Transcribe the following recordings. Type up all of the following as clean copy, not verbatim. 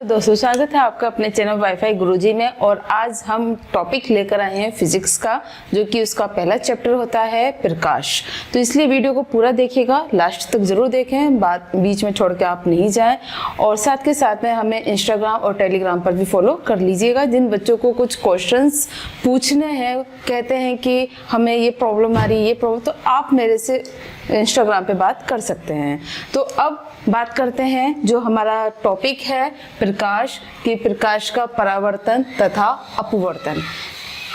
दोस्तों, स्वागत है आपका अपने चैनल वाईफाई गुरुजी में। और आज हम टॉपिक लेकर आए हैं फिजिक्स का, जो कि उसका पहला चैप्टर होता है प्रकाश। तो इसलिए वीडियो को पूरा देखिएगा, लास्ट तक जरूर देखें, बात बीच में छोड़ के आप नहीं जाएं। और साथ के साथ में हमें इंस्टाग्राम और टेलीग्राम पर भी फॉलो कर लीजिएगा। जिन बच्चों को कुछ क्वेश्चंस पूछने हैं, कहते हैं कि हमें ये प्रॉब्लम आ रही है, ये प्रॉब्लम, तो आप मेरे से इंस्टाग्राम पे बात कर सकते हैं। तो अब बात करते हैं जो हमारा टॉपिक है प्रकाश की, प्रकाश का परावर्तन तथा अपवर्तन।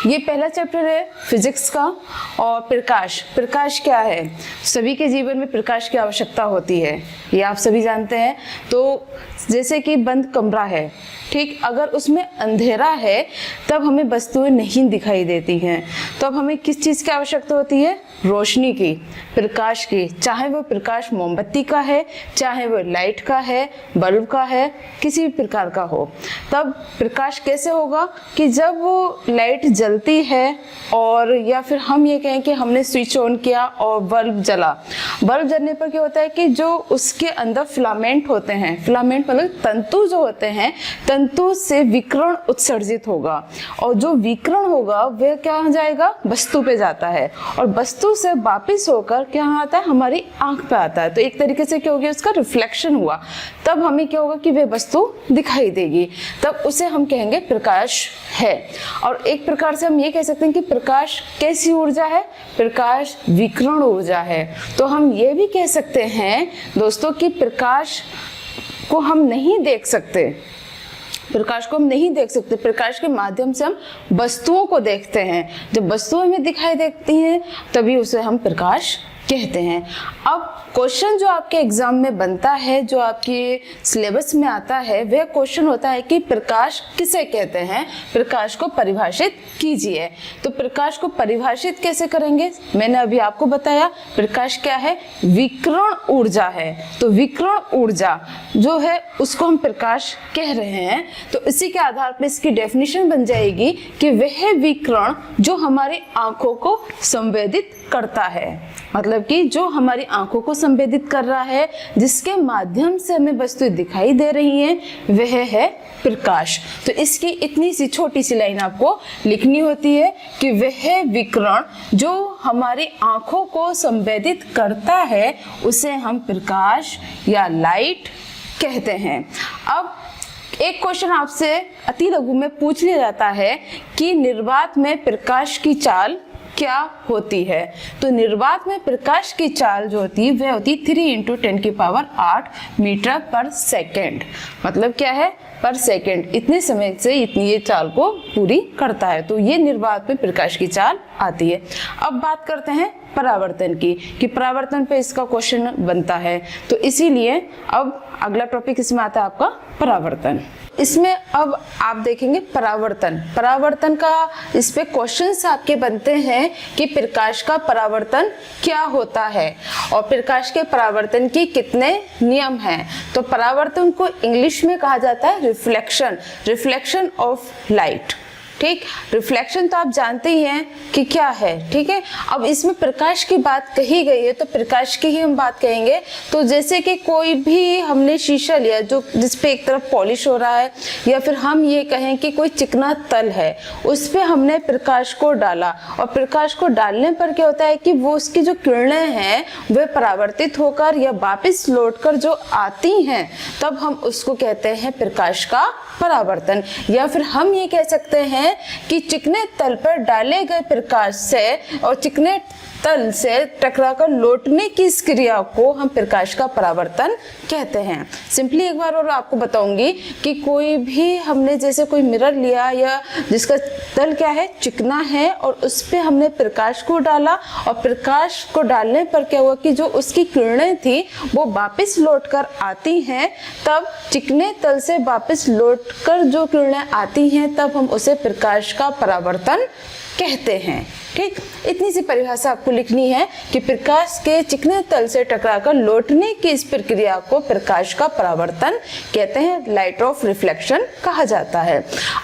ये पहला चैप्टर है फिजिक्स का। और प्रकाश क्या है? सभी के जीवन में प्रकाश की आवश्यकता होती है, ये आप सभी जानते हैं। तो जैसे कि बंद कमरा है, ठीक, अगर उसमें अंधेरा है तब हमें वस्तुएं नहीं दिखाई देती हैं। तो अब हमें किस चीज़ की आवश्यकता होती है? रोशनी की, प्रकाश की। चाहे वो प्रकाश मोमबत्ती का है, चाहे वो लाइट का है, बल्ब का है, किसी भी प्रकार का हो। तब प्रकाश कैसे होगा कि जब वो लाइट जलती है, और या फिर हम ये कहें कि हमने स्विच ऑन किया और बल्ब जला। बल्ब जलने पर क्या होता है कि जो उसके अंदर फिलामेंट होते हैं, फिलामेंट मतलब तंतु जो होते हैं, तंतु से विकिरण उत्सर्जित होगा। और जो विकिरण होगा वह क्या हो जाएगा? वस्तु पे जाता है, और वस्तु से वापिस होकर क्या आता है? हमारी आंख पे आता है। तो एक तरीके से क्या हो गया? उसका रिफ्लेक्शन हुआ। तब हमें क्या होगा कि वह वस्तु दिखाई देगी, तब उसे हम कहेंगे प्रकाश है। और एक प्रकार से हम ये कह सकते हैं कि प्रकाश कैसी ऊर्जा है? प्रकाश विकिरण ऊर्जा है। तो हम ये भी कह सकते हैं दोस्तों कि प्रकाश को हम नहीं देख सकते, प्रकाश को हम नहीं देख सकते। प्रकाश के माध्यम से हम वस्तुओं को देखते हैं। जब वस्तुएं हमें दिखाई देती हैं तभी उसे हम प्रकाश कहते हैं। अब क्वेश्चन जो आपके एग्जाम में बनता है, जो आपके सिलेबस में आता है, वह क्वेश्चन होता है कि प्रकाश किसे कहते हैं? प्रकाश को परिभाषित कीजिए। तो प्रकाश को परिभाषित कैसे करेंगे? मैंने अभी आपको बताया प्रकाश क्या है? विकिरण ऊर्जा है। तो विकिरण ऊर्जा जो है उसको हम प्रकाश कह रहे हैं। तो इसी के आधार पर इसकी डेफिनेशन बन जाएगी कि वह विकिरण जो हमारी आंखों को संवेदित करता है, मतलब कि जो हमारी आंखों को संवेदित कर रहा है, जिसके माध्यम से हमें वस्तुएं दिखाई दे रही हैं, वह है प्रकाश। तो इसकी इतनी सी छोटी सी लाइन आपको लिखनी होती है कि वह विकिरण जो हमारी आंखों को संवेदित करता है उसे हम प्रकाश या लाइट कहते हैं। अब एक क्वेश्चन आपसे अति लघु में पूछ लिया जाता है कि निर्वात में प्रकाश की चाल क्या होती है? तो निर्वात में प्रकाश की चाल जो होती है वह होती है 3 × 10⁸ मीटर पर सेकेंड। मतलब क्या है? पर सेकेंड, इतने समय से इतनी ये चाल को पूरी करता है। तो ये निर्वात में प्रकाश की चाल आती है। अब बात करते हैं परावर्तन की, कि परावर्तन पे इसका क्वेश्चन बनता है। तो इसीलिए अब अगला टॉपिक इसमें आता है आपका परावर्तन। इसमें अब आप देखेंगे परावर्तन का इस पे क्वेश्चंस आपके बनते हैं कि प्रकाश का परावर्तन क्या होता है और प्रकाश के परावर्तन के कितने नियम हैं। तो परावर्तन को इंग्लिश में कहा जाता है रिफ्लेक्शन ऑफ लाइट। ठीक, रिफ्लेक्शन तो आप जानते ही हैं कि क्या है, ठीक है। अब इसमें प्रकाश की बात कही गई है तो प्रकाश की ही हम बात कहेंगे। तो जैसे कि कोई भी हमने शीशा लिया जो जिसपे एक तरफ पॉलिश हो रहा है, या फिर हम ये कहें कि कोई चिकना तल है, उस पे हमने प्रकाश को डाला, और प्रकाश को डालने पर क्या होता है कि वो उसकी जो किरणें हैं वे परावर्तित होकर या वापस लौटकर जो आती हैं, तब हम उसको कहते हैं प्रकाश का परावर्तन। या फिर हम ये कह सकते हैं कि चिकने तल पर डाले गए प्रकाश से और चिकने तल से टकराकर लौटने की इस क्रिया को हम प्रकाश का परावर्तन कहते हैं। सिंपली एक बार और आपको बताऊंगी कि कोई भी हमने जैसे कोई मिरर लिया या जिसका तल क्या है? चिकना है, और उस पे हमने प्रकाश को डाला, और प्रकाश को डालने पर क्या हुआ कि जो उसकी किरणें थी वो वापस लौटकर आती हैं। तब चिकने तल से वापस लौटकर जो किरणें आती हैं तब हम उसे प्रकाश का परावर्तन कहते हैं। ठीक, इतनी सी परिभाषा आपको लिखनी है कि प्रकाश के चिकने तल से टकराकर लौटने की इस प्रक्रिया को प्रकाश का परावर्तन कहते हैं, लाइट ऑफ रिफ्लेक्शन कहा जाता है।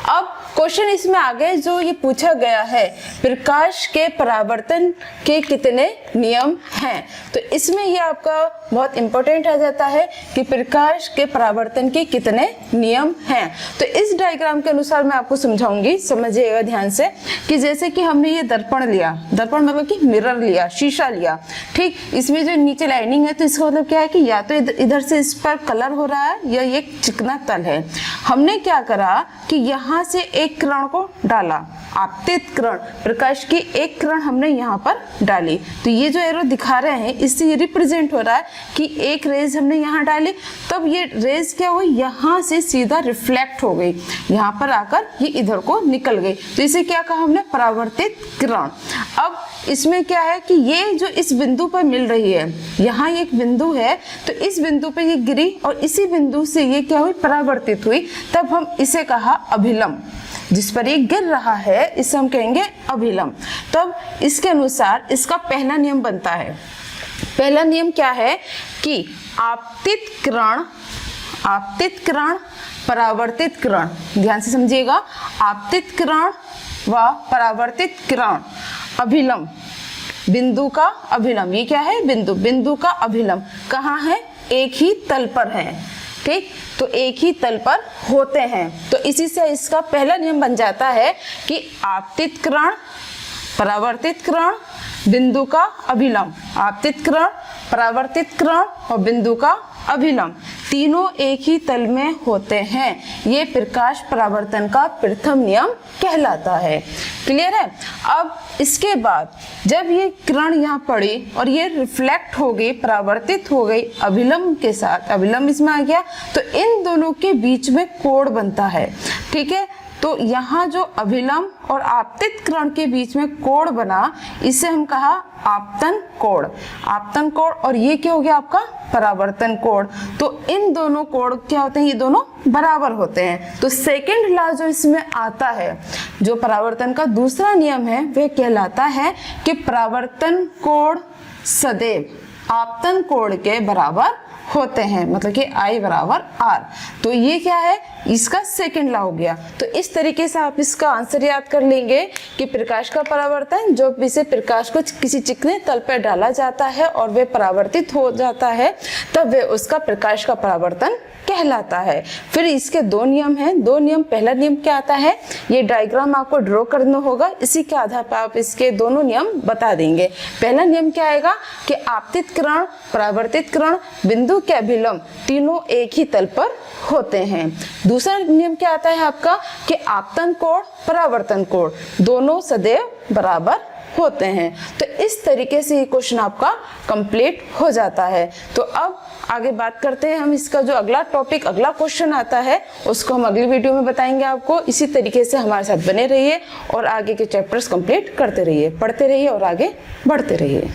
अब क्वेश्चन इसमें आगे जो ये पूछा गया है, प्रकाश के परावर्तन के कितने नियम हैं। तो इसमें ये आपका बहुत इंपॉर्टेंट आ जाता है कि प्रकाश के परावर्तन के कितने नियम हैं। तो इस डायग्राम के अनुसार मैं आपको समझाऊंगी, समझिएगा ध्यान से, कि जैसे कि हमने ये दर्पण लिया, दर्पण मतलब कि मिरर लिया, शीशा लिया, ठीक। इसमें जो नीचे लाइनिंग है तो इसका मतलब क्या है कि या तो इधर से इस पर कलर हो रहा है या ये चिकना तल है। हमने क्या करा कि यहाँ से एक किरण को डाला, आपतित किरण, प्रकाश की एक किरण हमने यहाँ पर डाली। तो ये जो एरो दिखा रहे हैं इससे ये रिप्रेजेंट हो रहा है कि एक रेज हमने यहाँ डाली, तब ये रेज क्या हुई, यहाँ से सीधा रिफ्लेक्ट हो गई, यहाँ पर आकर ये इधर को निकल गई। तो इसे क्या कहा हमने, परावर्तित किरण। अब इसमें क्या है कि ये जो इस बिंदु पर मिल रही है, यहाँ एक बिंदु है, तो इस बिंदु पे ये गिरी और इसी बिंदु से ये क्या हुई, परावर्तित हुई। तब हम इसे कहा अभिलंब, जिस पर ये गिर रहा है इसे हम कहेंगे अभिलंब। तब इसके अनुसार इसका पहला नियम बनता है। पहला नियम क्या है कि आपतित किरण परावर्तित किरण, ध्यान से समझिएगा, आपतित किरण व परावर्तित किरण अभिलंब, बिंदु का अभिलंब, ये क्या है, बिंदु का अभिलंब कहाँ है, एक ही तल पर है, ठीक। तो एक ही तल पर होते हैं। तो इसी से इसका पहला नियम बन जाता है कि आपतित किरण, परावर्तित किरण, बिंदु का अभिलंब, आपतित किरण, परावर्तित किरण और बिंदु का अभिलंब, तीनों एक ही तल में होते हैं। ये प्रकाश परावर्तन का प्रथम नियम कहलाता है। क्लियर है। अब इसके बाद जब ये किरण यहाँ पड़ी और ये रिफ्लेक्ट हो गई, परावर्तित हो गई अभिलंब के साथ, अभिलंब इसमें आ गया, तो इन दोनों के बीच में कोण बनता है, ठीक है। तो यहाँ जो अभिलंब और आपतित किरण के बीच में कोण बना, इसे हम कहा आपतन कोण, आपतन कोण। और ये क्या हो गया आपका, परावर्तन कोण। तो इन दोनों कोण क्या होते हैं, ये दोनों बराबर होते हैं। तो सेकंड लॉ जो इसमें आता है, जो परावर्तन का दूसरा नियम है, वह कहलाता है कि परावर्तन कोण सदैव आपतन कोण के बराबर होते हैं, मतलब कि I बराबर R। तो ये क्या है, इसका सेकंड लॉ हो गया। तो इस तरीके से आप इसका आंसर याद कर लेंगे कि प्रकाश का परावर्तन, जो इसे प्रकाश को किसी चिकने तल पर डाला जाता है और वह परावर्तित हो जाता है, तब वह उसका प्रकाश का परावर्तन कहलाता है। फिर इसके दो नियम हैं, दो नियम। पहला नियम क्या आता है, ये डायग्राम आपको ड्रॉ करना होगा, इसी के आधार पर आप इसके दोनों नियम बता देंगे। पहला नियम क्या आएगा कि आपतित किरण, परावर्तित किरण, बिंदु के अभिलंब तीनों एक ही तल पर होते हैं। दूसरा नियम क्या आता है आपका कि आपतन कोण, परावर्तन कोण दोनों सदैव बराबर होते हैं। तो इस तरीके से ये क्वेश्चन आपका कंप्लीट हो जाता है। तो अब आगे बात करते हैं हम, इसका जो अगला टॉपिक, अगला क्वेश्चन आता है, उसको हम अगली वीडियो में बताएंगे आपको। इसी तरीके से हमारे साथ बने रहिए और आगे के चैप्टर्स कंप्लीट करते रहिए, पढ़ते रहिए और आगे बढ़ते रहिए।